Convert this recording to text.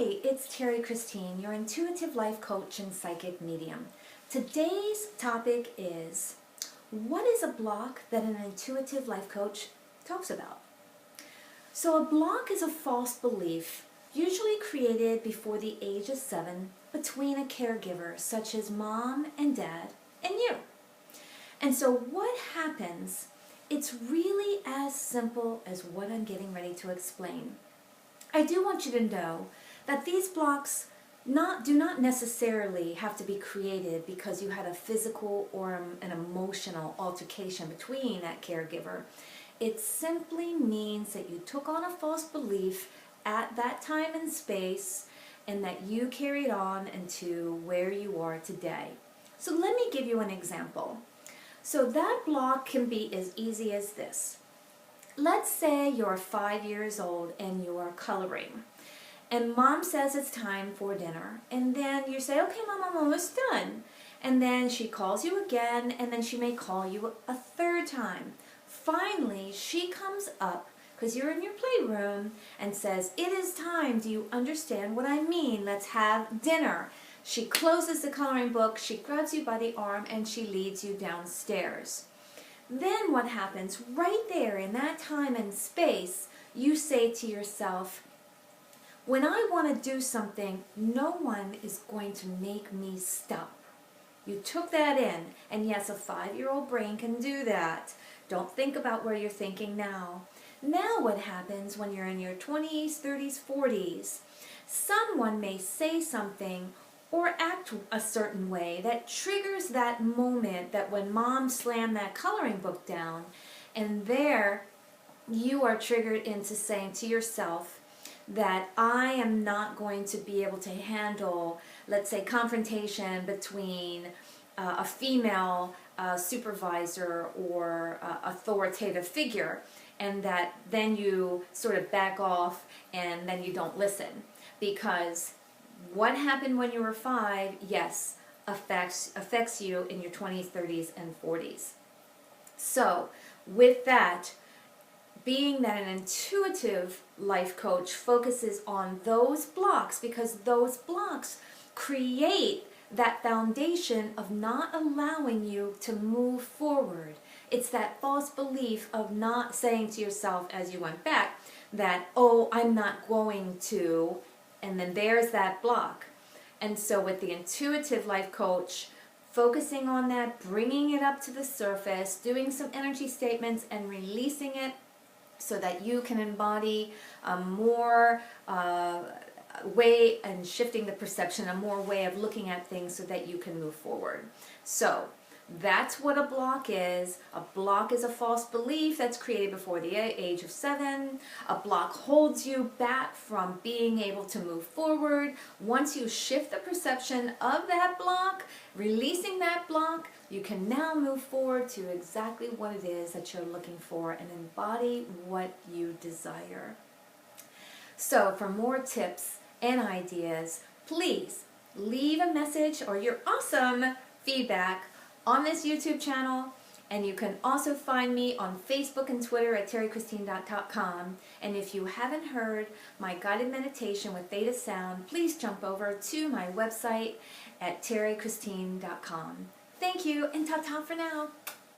Hi, it's Terrie Christine, your intuitive life coach and psychic medium. Today's topic is, what is a block that an intuitive life coach talks about? So a block is a false belief, usually created before the age of 7 between a caregiver such as mom and dad and you. And so what happens, it's really as simple as what I'm getting ready to explain. I do want you to know that these blocks do not necessarily have to be created because you had a physical or an emotional altercation between that caregiver. It simply means that you took on a false belief at that time and space and that you carried on into where you are today. So let me give you an example. So that block can be as easy as this. Let's say you're 5 years old and you're coloring. And mom says it's time for dinner. And then you say, okay, mom, I'm almost done. And then she calls you again, and then she may call you a third time. Finally, she comes up, because you're in your playroom, and says, it is time. Do you understand what I mean? Let's have dinner. She closes the coloring book, she grabs you by the arm, and she leads you downstairs. Then what happens right there in that time and space, you say to yourself, when I want to do something, no one is going to make me stop. You took that in, and yes, a 5-year-old brain can do that. Don't think about where you're thinking now. Now what happens when you're in your 20s, 30s, 40s? Someone may say something or act a certain way that triggers that moment that when mom slammed that coloring book down, and there you are triggered into saying to yourself that I am not going to be able to handle, let's say, confrontation between a female supervisor or authoritative figure, and that then you sort of back off and then you don't listen. Because what happened when you were 5, yes, affects you in your 20s, 30s, and 40s. So, with that, being that an intuitive life coach focuses on those blocks, because those blocks create that foundation of not allowing you to move forward. It's that false belief of not saying to yourself as you went back that, oh, I'm not going to, and then there's that block. And so with the intuitive life coach, focusing on that, bringing it up to the surface, doing some energy statements and releasing it so that you can embody a more way and shifting the perception, a more way of looking at things so that you can move forward. So that's what a block is. A block is a false belief that's created before the age of 7. A block holds you back from being able to move forward. Once you shift the perception of that block, releasing that block, you can now move forward to exactly what it is that you're looking for and embody what you desire. So for more tips and ideas, please leave a message or your awesome feedback on this YouTube channel, and you can also find me on Facebook and Twitter at terriechristine.com. And if you haven't heard my guided meditation with Theta Sound, please jump over to my website at terriechristine.com. Thank you, and ta-ta for now.